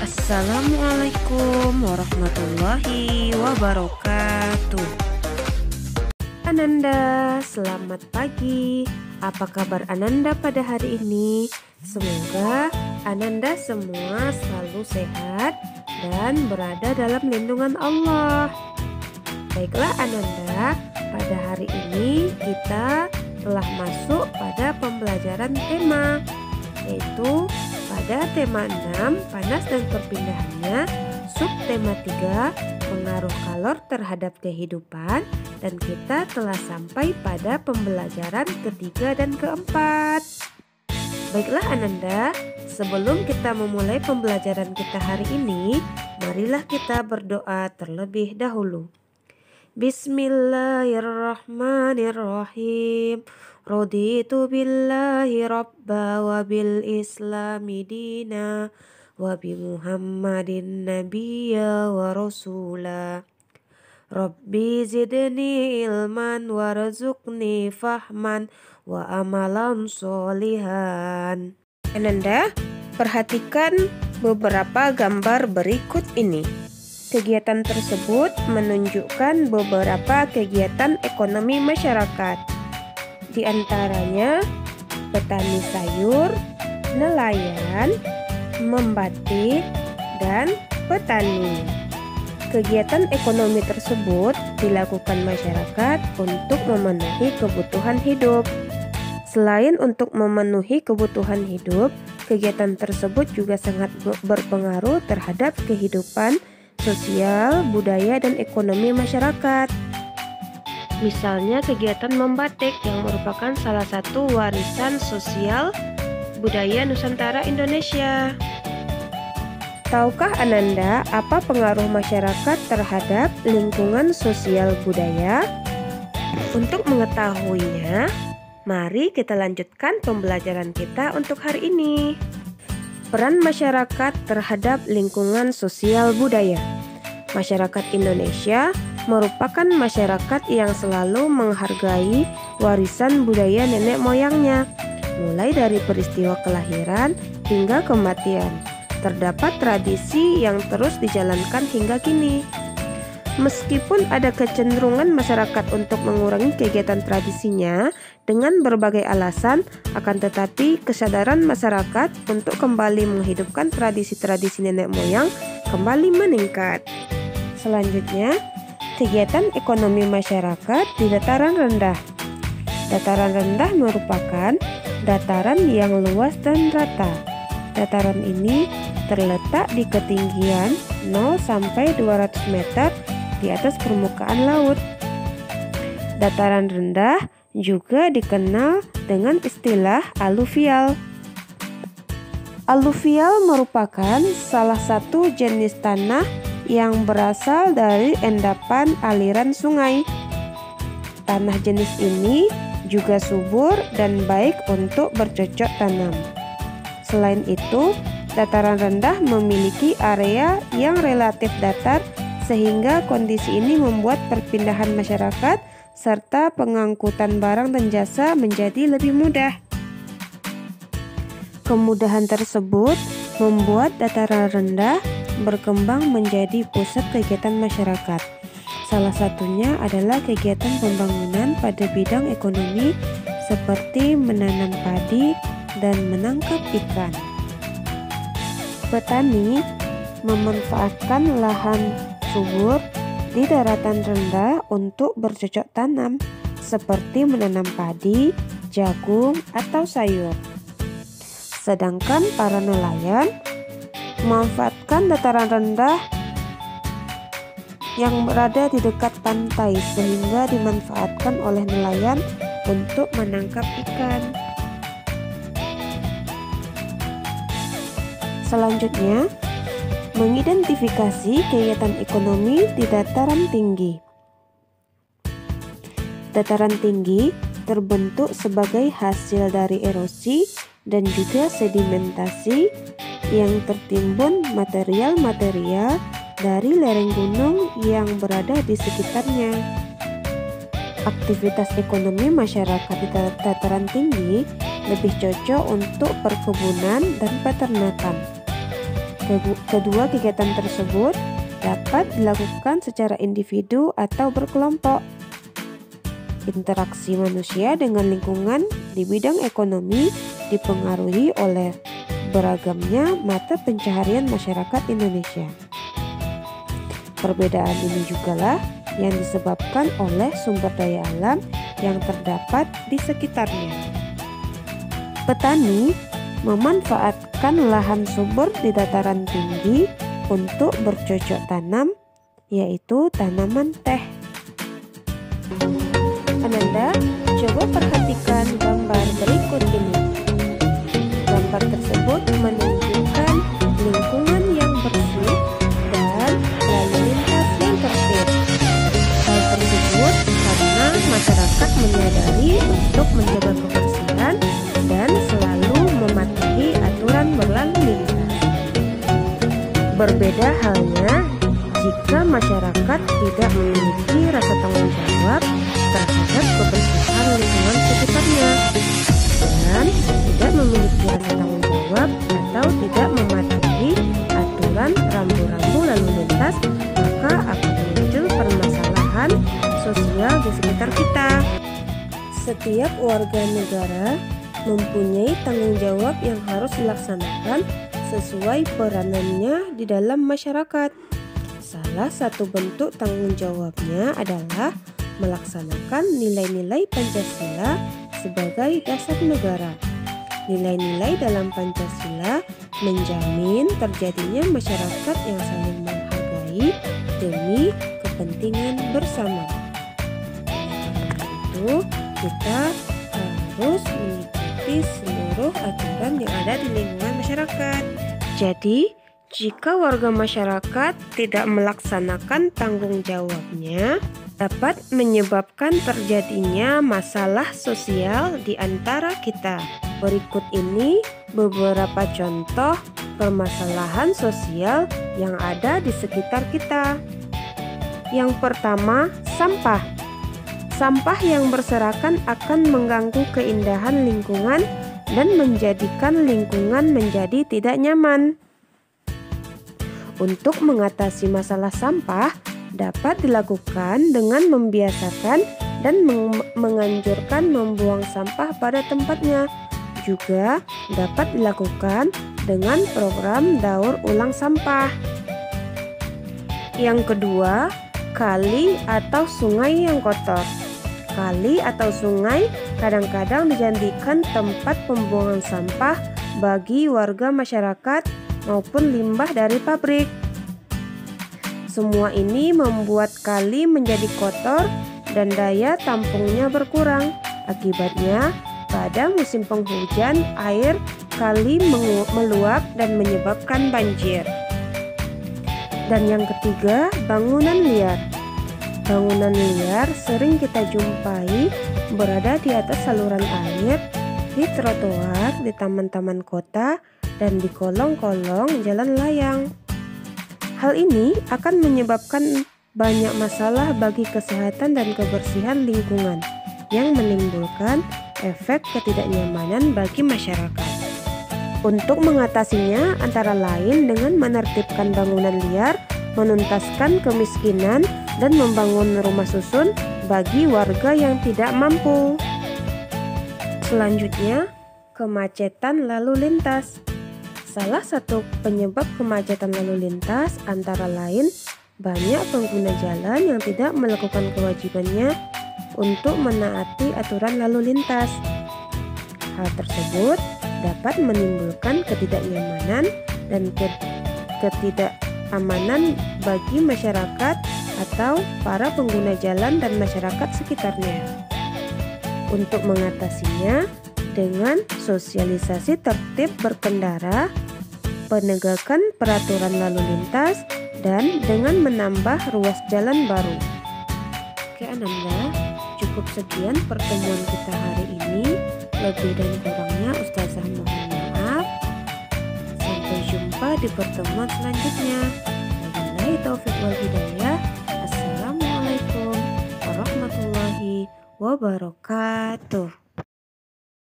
Assalamualaikum warahmatullahi wabarakatuh. Ananda, selamat pagi. Apa kabar Ananda pada hari ini? Semoga Ananda semua selalu sehat dan berada dalam lindungan Allah. Baiklah Ananda, pada hari ini kita telah masuk pada pembelajaran tema, yaitu pada tema 6, panas dan perpindahannya, subtema 3, pengaruh kalor terhadap kehidupan, dan kita telah sampai pada pembelajaran ketiga dan keempat. Baiklah Ananda, sebelum kita memulai pembelajaran kita hari ini, marilah kita berdoa terlebih dahulu. Bismillahirrahmanirrahim. Raditu billahi rabba wa bil islami dina wa bi muhammadin nabiyya wa rasula. Rabbi zidni ilman warzuqni fahman wa amalan solihan. Ananda, perhatikan beberapa gambar berikut ini. Kegiatan tersebut menunjukkan beberapa kegiatan ekonomi masyarakat. Di antaranya petani sayur, nelayan, membatik, dan petani. Kegiatan ekonomi tersebut dilakukan masyarakat untuk memenuhi kebutuhan hidup. Selain untuk memenuhi kebutuhan hidup, kegiatan tersebut juga sangat berpengaruh terhadap kehidupan sosial, budaya, dan ekonomi masyarakat. Misalnya kegiatan membatik yang merupakan salah satu warisan sosial budaya Nusantara Indonesia. Tahukah Ananda apa pengaruh masyarakat terhadap lingkungan sosial budaya? Untuk mengetahuinya, mari kita lanjutkan pembelajaran kita untuk hari ini. Peran masyarakat terhadap lingkungan sosial budaya. Masyarakat Indonesia merupakan masyarakat yang selalu menghargai warisan budaya nenek moyangnya, mulai dari peristiwa kelahiran hingga kematian. Terdapat tradisi yang terus dijalankan hingga kini. Meskipun ada kecenderungan masyarakat untuk mengurangi kegiatan tradisinya dengan berbagai alasan, akan tetapi kesadaran masyarakat untuk kembali menghidupkan tradisi-tradisi nenek moyang kembali meningkat. Selanjutnya, kegiatan ekonomi masyarakat di dataran rendah. Dataran rendah merupakan dataran yang luas dan rata. Dataran ini terletak di ketinggian 0 sampai 200 meter di atas permukaan laut. Dataran rendah juga dikenal dengan istilah aluvial. Aluvial merupakan salah satu jenis tanah yang berasal dari endapan aliran sungai. Tanah jenis ini juga subur dan baik untuk bercocok tanam. Selain itu, dataran rendah memiliki area yang relatif datar sehingga kondisi ini membuat perpindahan masyarakat serta pengangkutan barang dan jasa menjadi lebih mudah. Kemudahan tersebut membuat dataran rendah berkembang menjadi pusat kegiatan masyarakat. Salah satunya adalah kegiatan pembangunan pada bidang ekonomi seperti menanam padi dan menangkap ikan. Petani memanfaatkan lahan subur di daratan rendah untuk bercocok tanam seperti menanam padi, jagung, atau sayur. Sedangkan para nelayan memanfaatkan dataran rendah yang berada di dekat pantai sehingga dimanfaatkan oleh nelayan untuk menangkap ikan. Selanjutnya, mengidentifikasi kegiatan ekonomi di dataran tinggi. Dataran tinggi terbentuk sebagai hasil dari erosi dan juga sedimentasi yang tertimbun material-material dari lereng gunung yang berada di sekitarnya. Aktivitas ekonomi masyarakat di dataran tinggi lebih cocok untuk perkebunan dan peternakan. Kedua kegiatan tersebut dapat dilakukan secara individu atau berkelompok. Interaksi manusia dengan lingkungan di bidang ekonomi dipengaruhi oleh beragamnya mata pencaharian masyarakat Indonesia. Perbedaan ini jugalah yang disebabkan oleh sumber daya alam yang terdapat di sekitarnya. Petani memanfaatkan lahan subur di dataran tinggi untuk bercocok tanam, yaitu tanaman teh. Ananda, coba perhatikan gambar berikut ini. Gambar tersebut menunjukkan lingkungan yang bersih dan lalu lintas yang tertib. Hal tersebut karena masyarakat menyadari untuk menjaga kebersihan dan selalu mematuhi aturan berlalu lintas. Berbeda halnya jika masyarakat tidak memiliki rasa tanggung jawab terhadap kebersihan lingkungan sekitarnya dan tidak memiliki rasa tanggung jawab atau tidak mematuhi aturan rambu-rambu lalu lintas, maka akan muncul permasalahan sosial di sekitar kita. Setiap warga negara mempunyai tanggung jawab yang harus dilaksanakan sesuai peranannya di dalam masyarakat. Salah satu bentuk tanggung jawabnya adalah melaksanakan nilai-nilai Pancasila sebagai dasar negara. Nilai-nilai dalam Pancasila menjamin terjadinya masyarakat yang saling menghargai demi kepentingan bersama. Karena itu, kita harus mengikuti seluruh aturan yang ada di lingkungan masyarakat. Jadi, jika warga masyarakat tidak melaksanakan tanggung jawabnya, dapat menyebabkan terjadinya masalah sosial di antara kita. Berikut ini beberapa contoh permasalahan sosial yang ada di sekitar kita. Yang pertama, sampah. Sampah yang berserakan akan mengganggu keindahan lingkungan dan menjadikan lingkungan menjadi tidak nyaman. Untuk mengatasi masalah sampah dapat dilakukan dengan membiasakan dan menganjurkan membuang sampah pada tempatnya. Juga dapat dilakukan dengan program daur ulang sampah. Yang kedua, kali atau sungai yang kotor. Kali atau sungai kadang-kadang dijadikan tempat pembuangan sampah bagi warga masyarakat maupun limbah dari pabrik. Semua ini membuat kali menjadi kotor dan daya tampungnya berkurang. Akibatnya, pada musim penghujan, air kali meluap dan menyebabkan banjir. Dan yang ketiga, bangunan liar. Bangunan liar sering kita jumpai berada di atas saluran air, di trotoar, di taman-taman kota, dan di kolong-kolong jalan layang. Hal ini akan menyebabkan banyak masalah bagi kesehatan dan kebersihan lingkungan yang menimbulkan efek ketidaknyamanan bagi masyarakat. Untuk mengatasinya antara lain dengan menertibkan bangunan liar, menuntaskan kemiskinan, dan membangun rumah susun bagi warga yang tidak mampu. Selanjutnya, kemacetan lalu lintas. Salah satu penyebab kemacetan lalu lintas antara lain banyak pengguna jalan yang tidak melakukan kewajibannya untuk menaati aturan lalu lintas. Hal tersebut dapat menimbulkan ketidaknyamanan dan ketidakamanan bagi masyarakat atau para pengguna jalan dan masyarakat sekitarnya. Untuk mengatasinya dengan sosialisasi tertib berkendara, penegakan peraturan lalu lintas, dan dengan menambah ruas jalan baru. Oke Ananda, cukup sekian pertemuan kita hari ini. Lebih dan kurangnya Ustazah mohon maaf. Sampai jumpa di pertemuan selanjutnya. Wabillahi taufiq wal hidayah. Assalamualaikum warahmatullahi wabarakatuh.